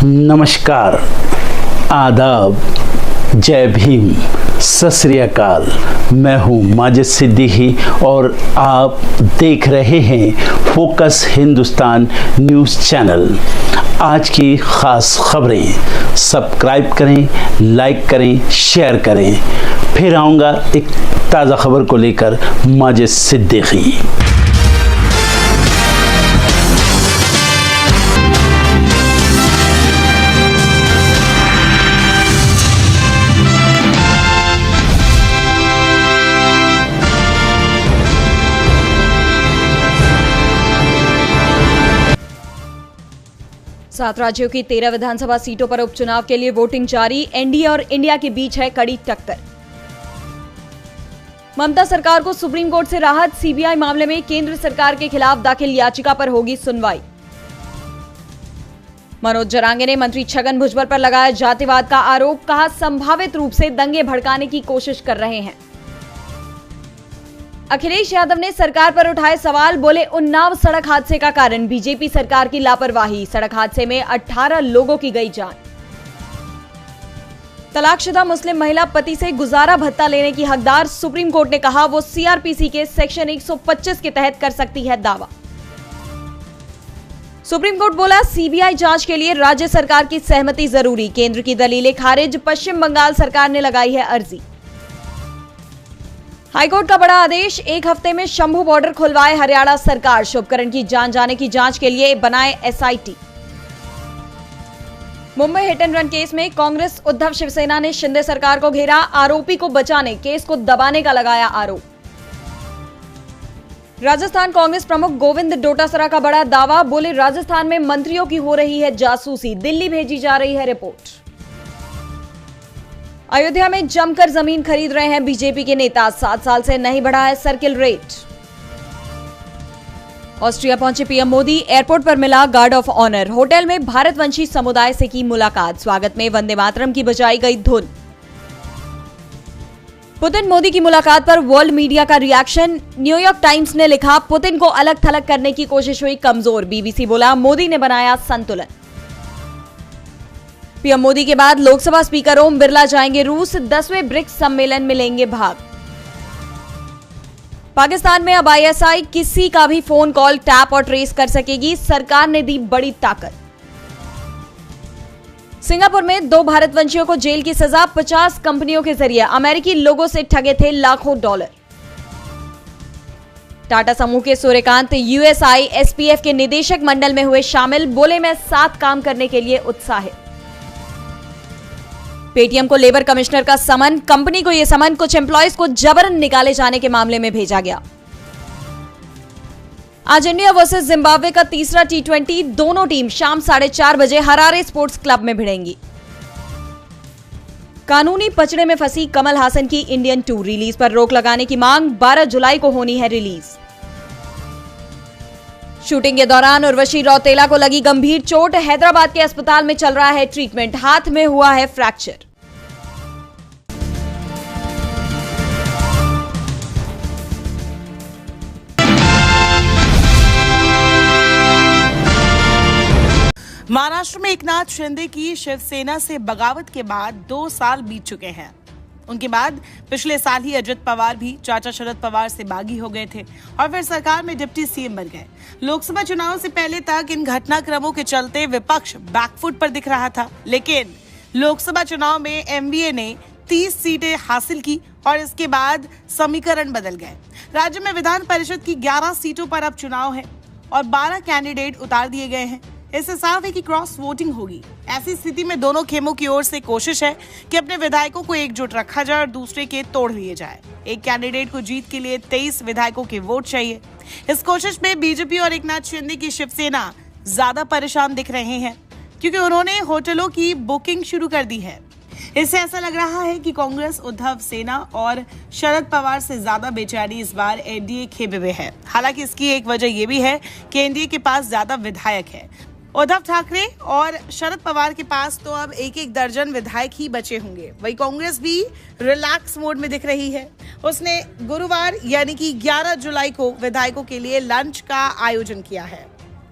नमस्कार, आदाब, जय भीम, सत श्री अकाल। मैं हूँ माजिद सिद्दीकी और आप देख रहे हैं फोकस हिंदुस्तान न्यूज़ चैनल। आज की ख़ास खबरें सब्सक्राइब करें, लाइक करें, शेयर करें। फिर आऊँगा एक ताज़ा खबर को लेकर माजिद सिद्दीकी। सात राज्यों की 13 विधानसभा सीटों पर उपचुनाव के लिए वोटिंग जारी। एनडीए और इंडिया के बीच है कड़ी टक्कर। ममता सरकार को सुप्रीम कोर्ट से राहत। सीबीआई मामले में केंद्र सरकार के खिलाफ दाखिल याचिका पर होगी सुनवाई। मनोज जरांगे ने मंत्री छगन भुजबल पर लगाया जातिवाद का आरोप। कहा, संभावित रूप से दंगे भड़काने की कोशिश कर रहे हैं। अखिलेश यादव ने सरकार पर उठाए सवाल। बोले, उन्नाव सड़क हादसे का कारण बीजेपी सरकार की लापरवाही। सड़क हादसे में 18 लोगों की गई जान। तलाकशुदा मुस्लिम महिला पति से गुजारा भत्ता लेने की हकदार। सुप्रीम कोर्ट ने कहा वो सीआरपीसी के सेक्शन 125 के तहत कर सकती है दावा। सुप्रीम कोर्ट बोला, सीबीआई जांच के लिए राज्य सरकार की सहमति जरूरी। केंद्र की दलीलें खारिज। पश्चिम बंगाल सरकार ने लगाई है अर्जी। हाईकोर्ट का बड़ा आदेश। एक हफ्ते में शंभू बॉर्डर खुलवाए हरियाणा सरकार। शुभकरण की जान जाने की जांच के लिए बनाए SIT. Mumbai hit and run case में कांग्रेस उद्धव शिवसेना ने शिंदे सरकार को घेरा। आरोपी को बचाने, केस को दबाने का लगाया आरोप। राजस्थान कांग्रेस प्रमुख गोविंद डोटासरा का बड़ा दावा। बोले, राजस्थान में मंत्रियों की हो रही है जासूसी। दिल्ली भेजी जा रही है रिपोर्ट। अयोध्या में जमकर जमीन खरीद रहे हैं बीजेपी के नेता। 7 साल से नहीं बढ़ा है सर्किल रेट। ऑस्ट्रिया पहुंचे पीएम मोदी। एयरपोर्ट पर मिला गार्ड ऑफ ऑनर। होटल में भारतवंशी समुदाय से की मुलाकात। स्वागत में वंदे मातरम की बजाई गई धुन। पुतिन मोदी की मुलाकात पर वर्ल्ड मीडिया का रिएक्शन। न्यूयॉर्क टाइम्स ने लिखा, पुतिन को अलग थलग करने की कोशिश हुई कमजोर। बीबीसी बोला, मोदी ने बनाया संतुलन। पीएम मोदी के बाद लोकसभा स्पीकर ओम बिरला जाएंगे रूस। 10वें ब्रिक्स सम्मेलन में लेंगे भाग। पाकिस्तान में अब आईएसआई किसी का भी फोन कॉल टैप और ट्रेस कर सकेगी। सरकार ने दी बड़ी ताकत। सिंगापुर में 2 भारतवंशियों को जेल की सजा। 50 कंपनियों के जरिए अमेरिकी लोगों से ठगे थे लाखों डॉलर। टाटा समूह के सूर्यकांत यूएसआई एसपीएफ के निदेशक मंडल में हुए शामिल। बोले, मैं साथ काम करने के लिए उत्साहित। पेटीएम को लेबर कमिश्नर का समन। कंपनी को यह समन कुछ एम्प्लॉयज को जबरन निकाले जाने के मामले में भेजा गया। आज इंडिया वर्सेस जिम्बाब्वे का तीसरा T20। दोनों टीम शाम 4:30 बजे हरारे स्पोर्ट्स क्लब में भिड़ेंगी। कानूनी पचड़े में फंसी कमल हासन की इंडियन 2 रिलीज पर रोक लगाने की मांग। 12 जुलाई को होनी है रिलीज। शूटिंग के दौरान उर्वशी रौतेला को लगी गंभीर चोट। हैदराबाद के अस्पताल में चल रहा है ट्रीटमेंट। हाथ में हुआ है फ्रैक्चर। महाराष्ट्र में एकनाथ शिंदे की शिवसेना से बगावत के बाद 2 साल बीत चुके हैं। उनके बाद पिछले साल ही अजित पवार भी चाचा शरद पवार से बागी हो गए थे और फिर सरकार में डिप्टी सीएम बन गए। लोकसभा चुनाव से पहले तक इन घटनाक्रमों के चलते विपक्ष बैकफुट पर दिख रहा था, लेकिन लोकसभा चुनाव में एमवीए ने 30 सीटें हासिल की और इसके बाद समीकरण बदल गए। राज्य में विधान परिषद की 11 सीटों पर अब चुनाव है और 12 कैंडिडेट उतार दिए गए हैं। इससे साफ है कि क्रॉस वोटिंग होगी। ऐसी स्थिति में दोनों खेमों की ओर से कोशिश है कि अपने विधायकों को एकजुट रखा जाए और दूसरे के तोड़ लिए जाए। एक कैंडिडेट को जीत के लिए 23 विधायकों के वोट चाहिए। इस कोशिश में बीजेपी और एकनाथ शिंदे की शिवसेना ज्यादा परेशान दिख रहे हैं क्योंकि उन्होंने होटलों की बुकिंग शुरू कर दी है। इससे ऐसा लग रहा है कि कांग्रेस, उद्धव सेना और शरद पवार से ज्यादा बेचैनी इस बार एनडीए खेमे में है। हालांकि इसकी एक वजह यह भी है कि एनडीए के पास ज्यादा विधायक है। उद्धव ठाकरे और शरद पवार के पास तो अब 1-1 दर्जन विधायक ही बचे होंगे। वही कांग्रेस भी रिलैक्स मोड में दिख रही है। उसने गुरुवार यानी कि 11 जुलाई को विधायकों के लिए लंच का आयोजन किया है।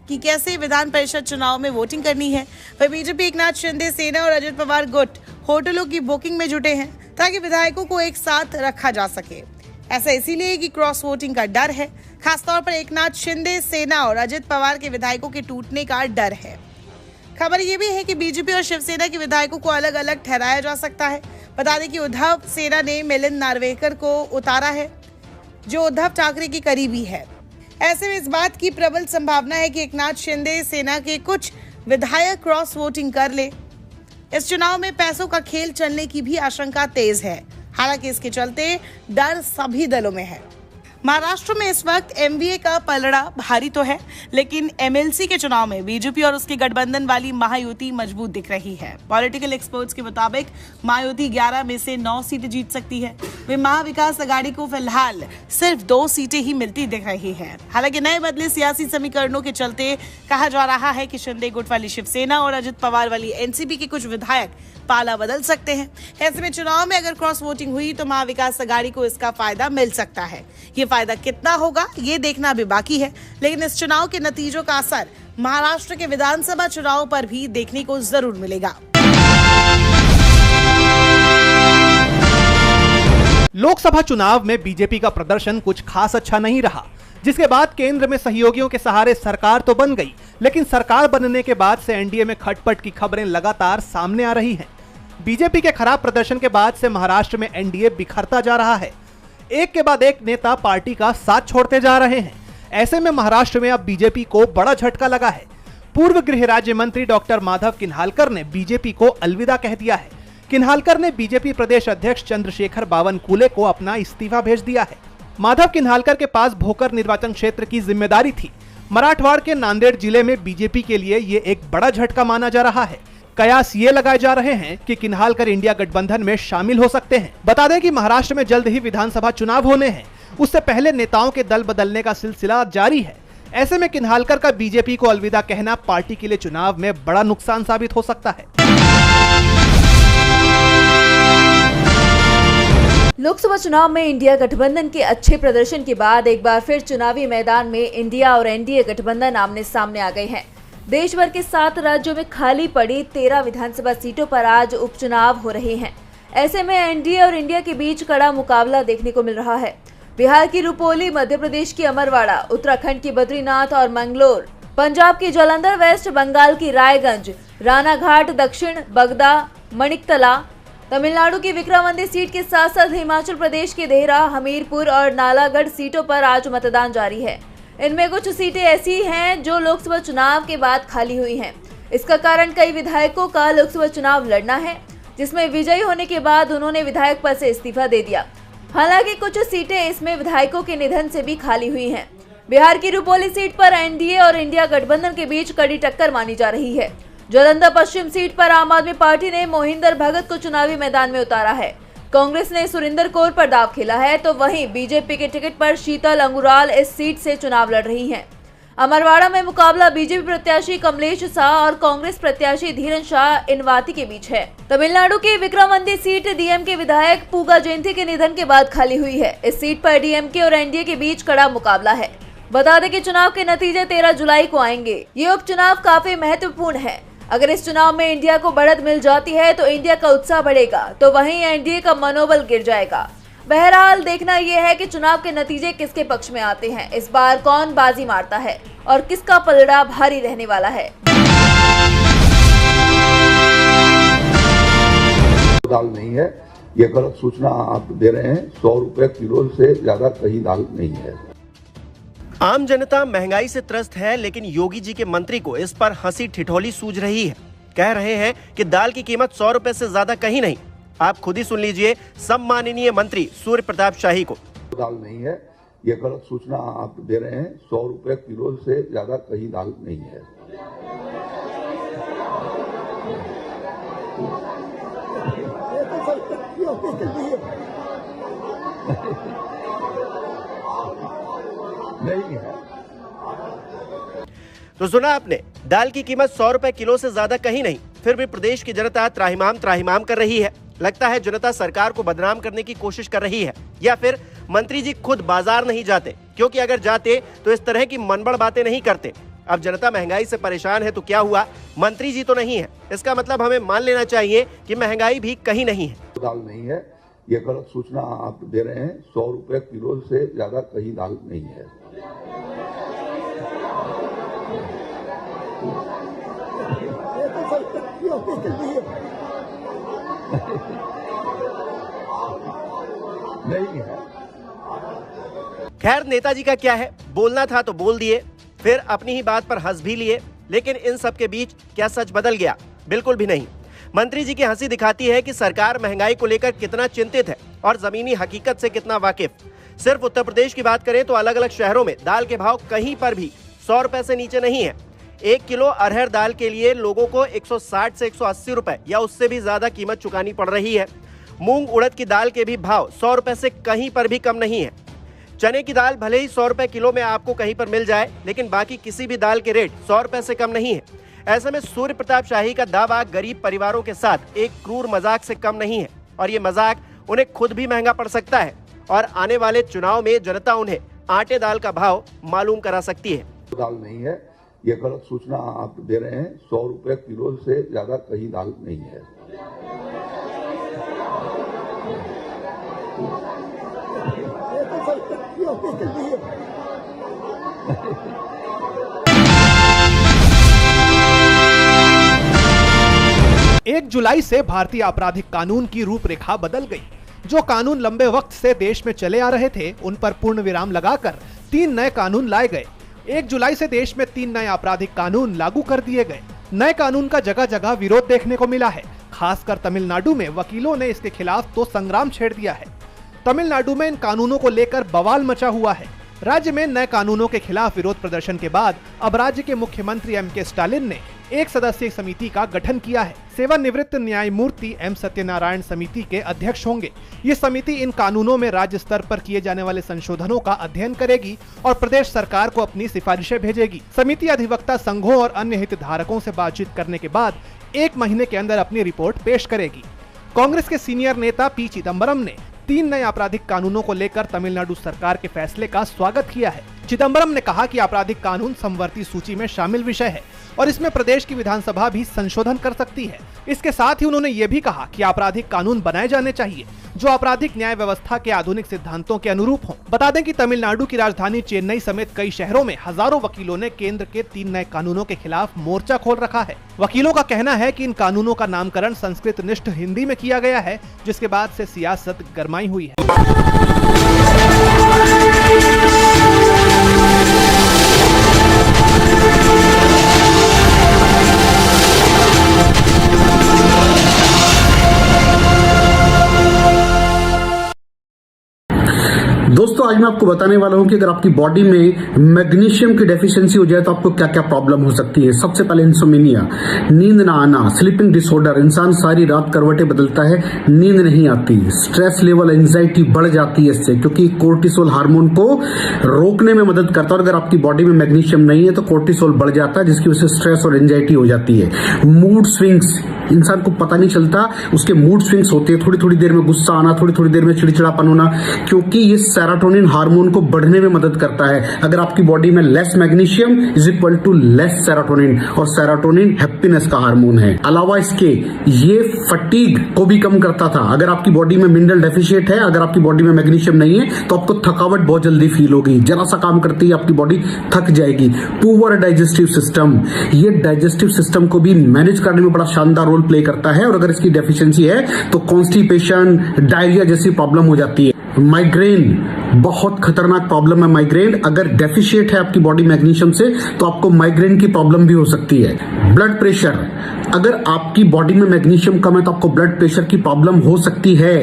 कि कैसे विधान परिषद चुनाव में वोटिंग करनी है। वह बीजेपी एकनाथ शिंदे सेना और अजित पवार गुट होटलों की बुकिंग में जुटे हैं ताकि विधायकों को एक साथ रखा जा सके। ऐसा इसीलिए कि क्रॉस वोटिंग का डर है, खासतौर पर एकनाथ शिंदे सेना और अजित पवार के विधायकों के टूटने का डर है। खबर ये भी है कि बीजेपी और शिवसेना के विधायकों को अलग अलग ठहराया जा सकता है। बता दें कि उद्धव सेना ने मिलिंद नार्वेकर को उतारा है, जो उद्धव ठाकरे की करीबी है। ऐसे में इस बात की प्रबल संभावना है कि एकनाथ शिंदे सेना के कुछ विधायक क्रॉस वोटिंग कर ले। इस चुनाव में पैसों का खेल चलने की भी आशंका तेज है। हालांकि इसके चलते डर सभी दलों में है। महाराष्ट्र में इस वक्त एमवीए का पलड़ा भारी तो है, लेकिन एमएलसी के चुनाव में बीजेपी और उसके गठबंधन वाली महायुति मजबूत दिख रही है। पॉलिटिकल एक्सपर्ट्स के मुताबिक महायुति 11 में से 9 सीटें जीत सकती है। वे महाविकास अघाड़ी को फिलहाल सिर्फ 2 सीटें ही मिलती दिख रही हैं। हालांकि नए बदले सियासी समीकरणों के चलते कहा जा रहा है कि शिंदे गुट वाली शिवसेना और अजित पवार वाली एनसीपी के कुछ विधायक पाला बदल सकते हैं। ऐसे में चुनाव में अगर क्रॉस वोटिंग हुई तो महाविकास अघाड़ी को इसका फायदा मिल सकता है। ये फायदा कितना होगा ये देखना भी बाकी है, लेकिन इस चुनाव के नतीजों का असर महाराष्ट्र के विधानसभा चुनाव पर भी देखने को जरूर मिलेगा। लोकसभा चुनाव में बीजेपी का प्रदर्शन कुछ खास अच्छा नहीं रहा, जिसके बाद केंद्र में सहयोगियों के सहारे सरकार तो बन गई, लेकिन सरकार बनने के बाद से एनडीए में खटपट की खबरें लगातार सामने आ रही हैं। बीजेपी के खराब प्रदर्शन के बाद से महाराष्ट्र में एनडीए बिखरता जा रहा है। एक के बाद एक नेता पार्टी का साथ छोड़ते जा रहे हैं। ऐसे में महाराष्ट्र में अब बीजेपी को बड़ा झटका लगा है। पूर्व गृह राज्य मंत्री डॉक्टर माधव किन्हालकर ने बीजेपी को अलविदा कह दिया है। किन्हालकर ने बीजेपी प्रदेश अध्यक्ष चंद्रशेखर बावनकुले को अपना इस्तीफा भेज दिया है। माधव किन्हालकर के पास भोकर निर्वाचन क्षेत्र की जिम्मेदारी थी। मराठवाड़ के नांदेड़ जिले में बीजेपी के लिए ये एक बड़ा झटका माना जा रहा है। कयास ये लगाए जा रहे हैं कि किन्हालकर इंडिया गठबंधन में शामिल हो सकते हैं। बता दें कि महाराष्ट्र में जल्द ही विधानसभा चुनाव होने हैं। उससे पहले नेताओं के दल बदलने का सिलसिला जारी है। ऐसे में किन्हालकर का बीजेपी को अलविदा कहना पार्टी के लिए चुनाव में बड़ा नुकसान साबित हो सकता है। लोकसभा चुनाव में इंडिया गठबंधन के अच्छे प्रदर्शन के बाद एक बार फिर चुनावी मैदान में इंडिया और एनडीए गठबंधन आमने सामने आ गए हैं। देश भर के 7 राज्यों में खाली पड़ी 13 विधानसभा सीटों पर आज उपचुनाव हो रहे हैं। ऐसे में एनडीए और इंडिया के बीच कड़ा मुकाबला देखने को मिल रहा है। बिहार की रुपौली, मध्य प्रदेश की अमरवाड़ा, उत्तराखंड की बद्रीनाथ और मंगलोर, पंजाब की जालंधर वेस्ट, बंगाल की रायगंज, रानाघाट दक्षिण, बगदा, मणिकतला, तमिलनाडु की विक्रमंदी सीट के साथ साथ हिमाचल प्रदेश के देहरा, हमीरपुर और नालागढ़ सीटों पर आज मतदान जारी है। इनमें कुछ सीटें ऐसी हैं जो लोकसभा चुनाव के बाद खाली हुई हैं। इसका कारण कई विधायकों का लोकसभा चुनाव लड़ना है, जिसमें विजयी होने के बाद उन्होंने विधायक पद से इस्तीफा दे दिया। हालांकि कुछ सीटें इसमें विधायकों के निधन से भी खाली हुई हैं। बिहार की रुपौली सीट पर एनडीए और इंडिया गठबंधन के बीच कड़ी टक्कर मानी जा रही है। जालंधर पश्चिम सीट पर आम आदमी पार्टी ने मोहिंदर भगत को चुनावी मैदान में उतारा है। कांग्रेस ने सुरिंदर कौर पर दाव खेला है, तो वहीं बीजेपी के टिकट पर शीतल अंगुराल इस सीट से चुनाव लड़ रही हैं। अमरवाड़ा में मुकाबला बीजेपी प्रत्याशी कमलेश शाह और कांग्रेस प्रत्याशी धीरन शाह इनवाती के बीच है। तमिलनाडु की विक्रमंदी सीट डीएमके विधायक पूगा जयंती के निधन के बाद खाली हुई है। इस सीट पर डीएमके और एनडीए के बीच कड़ा मुकाबला है। बता दें कि चुनाव के नतीजे 13 जुलाई को आएंगे। ये उपचुनाव काफी महत्वपूर्ण है। अगर इस चुनाव में इंडिया को बढ़त मिल जाती है तो इंडिया का उत्साह बढ़ेगा, तो वहीं एनडीए का मनोबल गिर जाएगा। बहरहाल देखना यह है कि चुनाव के नतीजे किसके पक्ष में आते हैं। इस बार कौन बाजी मारता है और किसका पलड़ा भारी रहने वाला है। दाल नहीं है, ये गलत सूचना आप दे रहे हैं। 100 रुपए किलो से ज्यादा कहीं दाल नहीं है। आम जनता महंगाई से त्रस्त है, लेकिन योगी जी के मंत्री को इस पर हंसी ठिठोली सूझ रही है। कह रहे हैं कि दाल की कीमत 100 रुपए से ज्यादा कहीं नहीं। आप खुद ही सुन लीजिए सम्माननीय मंत्री सूर्य प्रताप शाही को। दाल नहीं है, ये गलत सूचना आप दे रहे हैं। 100 रुपए किलो से ज्यादा कहीं दाल नहीं है। नहीं है। तो सुना आपने, दाल की कीमत 100 रुपए किलो से ज्यादा कहीं नहीं, फिर भी प्रदेश की जनता त्राहिमाम कर रही है। लगता है जनता सरकार को बदनाम करने की कोशिश कर रही है, या फिर मंत्री जी खुद बाजार नहीं जाते, क्योंकि अगर जाते तो इस तरह की मनबड़ बातें नहीं करते। अब जनता महंगाई से परेशान है तो क्या हुआ, मंत्री जी तो नहीं है, इसका मतलब हमें मान लेना चाहिए कि महंगाई भी कहीं नहीं है। दाल नहीं है, ये गलत सूचना आप दे रहे हैं। 100 रुपए किलो से ज्यादा कहीं दाल नहीं है। नहीं है। खैर नेताजी का क्या है, बोलना था तो बोल दिए, फिर अपनी ही बात पर हंस भी लिए, लेकिन इन सब के बीच क्या सच बदल गया? बिल्कुल भी नहीं। मंत्री जी की हंसी दिखाती है कि सरकार महंगाई को लेकर कितना चिंतित है और जमीनी हकीकत से कितना वाकिफ। सिर्फ उत्तर प्रदेश की बात करें तो अलग अलग शहरों में दाल के भाव कहीं पर भी 100 रुपए से नीचे नहीं है। 1 किलो अरहर दाल के लिए लोगों को 160 से 180 रुपए या उससे भी ज्यादा कीमत चुकानी पड़ रही है। मूंग उड़द की दाल के भी भाव 100 रुपए से कहीं पर भी कम नहीं है। चने की दाल भले ही 100 रुपए किलो में आपको कहीं पर मिल जाए, लेकिन बाकी किसी भी दाल के रेट 100 रुपए से कम नहीं है। ऐसे में सूर्य प्रताप शाही का दावा गरीब परिवारों के साथ एक क्रूर मजाक से कम नहीं है और ये मजाक उन्हें खुद भी महंगा पड़ सकता है और आने वाले चुनाव में जनता उन्हें आटे दाल का भाव मालूम करा सकती है। दाल नहीं है, ये गलत सूचना आप दे रहे हैं। 100 रुपए किलो से ज्यादा कहीं दाल नहीं है। एक जुलाई से भारतीय आपराधिक कानून की रूपरेखा बदल गई। जो कानून लंबे वक्त से देश में चले आ रहे थे, उन पर पूर्ण विराम लगाकर 3 नए कानून लाए गए। 1 जुलाई से देश में 3 नए आपराधिक कानून लागू कर दिए गए। नए कानून का जगह जगह विरोध देखने को मिला है। खासकर तमिलनाडु में वकीलों ने इसके खिलाफ तो संग्राम छेड़ दिया है। तमिलनाडु में इन कानूनों को लेकर बवाल मचा हुआ है। राज्य में नए कानूनों के खिलाफ विरोध प्रदर्शन के बाद अब राज्य के मुख्यमंत्री M.K. स्टालिन ने एक सदस्यीय समिति का गठन किया है। सेवानिवृत्त न्यायमूर्ति M. सत्यनारायण समिति के अध्यक्ष होंगे। ये समिति इन कानूनों में राज्य स्तर पर किए जाने वाले संशोधनों का अध्ययन करेगी और प्रदेश सरकार को अपनी सिफारिशें भेजेगी। समिति अधिवक्ता संघों और अन्य हितधारकों से बातचीत करने के बाद 1 महीने के अंदर अपनी रिपोर्ट पेश करेगी। कांग्रेस के सीनियर नेता P. चिदम्बरम ने 3 नए आपराधिक कानूनों को लेकर तमिलनाडु सरकार के फैसले का स्वागत किया है। चिदम्बरम ने कहा कि आपराधिक कानून समवर्ती सूची में शामिल विषय है और इसमें प्रदेश की विधानसभा भी संशोधन कर सकती है। इसके साथ ही उन्होंने ये भी कहा कि आपराधिक कानून बनाए जाने चाहिए जो आपराधिक न्याय व्यवस्था के आधुनिक सिद्धांतों के अनुरूप हों। बता दें कि तमिलनाडु की राजधानी चेन्नई समेत कई शहरों में हजारों वकीलों ने केंद्र के 3 नए कानूनों के खिलाफ मोर्चा खोल रखा है। वकीलों का कहना है कि इन कानूनों का नामकरण संस्कृत निष्ठ हिंदी में किया गया है, जिसके बाद से सियासत गरमाई हुई है। दोस्तों आज मैं आपको बताने वाला हूं कि अगर आपकी बॉडी में मैग्नीशियम की डेफिशिएंसी हो जाए तो आपको क्या क्या प्रॉब्लम हो सकती है। सबसे पहले इंसोमेनिया, नींद ना आना, स्लीपिंग डिसऑर्डर, इंसान सारी रात करवटें बदलता है, नींद नहीं आती, स्ट्रेस लेवल, एंजाइटी बढ़ जाती है इससे, क्योंकि कोर्टिसोल हार्मोन को रोकने में मदद करता है। और अगर आपकी बॉडी में मैग्नीशियम नहीं है तो कोर्टिसोल बढ़ जाता है, जिसकी वजह से स्ट्रेस और एंजाइटी हो जाती है। मूड स्विंग्स, इंसान को पता नहीं चलता उसके मूड स्विंग्स होते हैं, थोड़ी थोड़ी देर में गुस्सा आना, थोड़ी थोड़ी देर में चिड़चिड़ापन होना, क्योंकि ये सेरोटोनिन हार्मोन को बढ़ने में मदद करता है। अगर आपकी बॉडी में less magnesium is equal to less serotonin, और सेरोटोनिन हैप्पीनेस का हार्मोन है। अलावा इसके ये फटीग को भी कम करता था। अगर आपकी बॉडी में मिनरल डेफिशिएट है, अगर आपकी बॉडी में मैग्नीशियम नहीं है तो आपको थकावट बहुत जल्दी फील होगी, जरा सा काम करते ही आपकी बॉडी थक जाएगी। पुअर डाइजेस्टिव सिस्टम, ये डाइजेस्टिव सिस्टम को भी मैनेज करने में बड़ा शानदार रोल प्ले करता है, और अगर इसकी डेफिशिएंसी है तो कॉन्स्टिपेशन, डायरिया जैसी प्रॉब्लम हो जाती है। माइग्रेन बहुत खतरनाक प्रॉब्लम है। माइग्रेन अगर डेफिशिएट है आपकी बॉडी मैग्नीशियम से तो आपको माइग्रेन की प्रॉब्लम भी हो सकती है। ब्लड प्रेशर, अगर आपकी बॉडी में मैग्नीशियम कम है तो आपको ब्लड प्रेशर की प्रॉब्लम हो सकती है।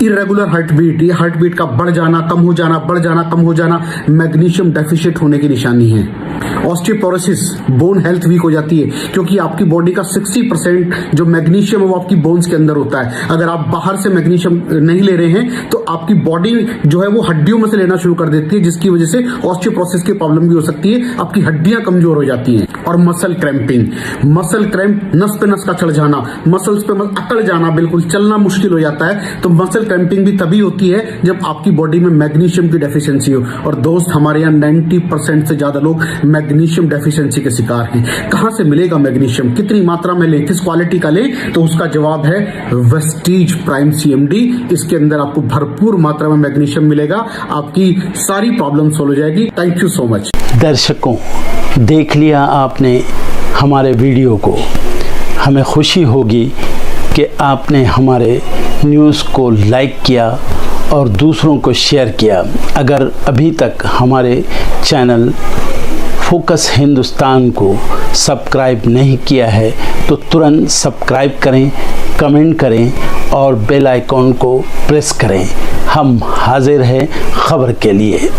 इरेगुलर हार्ट बीट, ये हार्ट बीट का बढ़ जाना, कम हो जाना, बढ़ जाना, कम हो जाना, मैग्नीशियम डेफिशिएट होने की निशानी है। ऑस्टियोपोरोसिस, बोन हेल्थ वीक हो जाती है, क्योंकि आपकी बॉडी का 60% जो मैग्नीशियम है वो आपकी बोन्स के अंदर होता है। अगर आप बाहर से मैग्नीशियम नहीं ले रहे हैं तो आपकी बॉडी जो है वो हड्डियों में से लेना शुरू कर देती है, जिसकी वजह से ऑस्टियोपोरोसिस की प्रॉब्लम भी हो सकती है, आपकी हड्डियां कमजोर हो जाती हैं। और मसल क्रैम्पिंग, मसल क्रैम्प, नस पे नस का चढ़ जाना, मसल्स पे अकड़ जाना, बिल्कुल चलना मुश्किल हो जाता है। तो मसल क्रैम्पिंग भी तभी होती है जब आपकी बॉडी में मैग्नीशियम की डेफिशिएंसी हो। और दोस्त, हमारे यहाँ 90% से ज्यादा लोग मैग्नीशियम डेफिशिएंसी के शिकार हैं। कहां से मिलेगा मैग्नीशियम, कितनी मात्रा में लें, किस क्वालिटी का लें? तो उसका जवाब है वेस्टीज प्राइम CMD। इसके अंदर आपको भरपूर मात्रा में मैग्नीशियम मिलेगा, आपकी सारी प्रॉब्लम सॉल्व हो जाएगी। Thank you so much. दर्शकों, देख लिया आपने हमारे वीडियो को। हमें खुशी होगी कि आपने हमारे न्यूज़ को लाइक किया और दूसरों को शेयर किया। अगर अभी तक हमारे चैनल फोकस हिंदुस्तान को सब्सक्राइब नहीं किया है तो तुरंत सब्सक्राइब करें, कमेंट करें और बेल आइकॉन को प्रेस करें। हम हाजिर हैं खबर के लिए।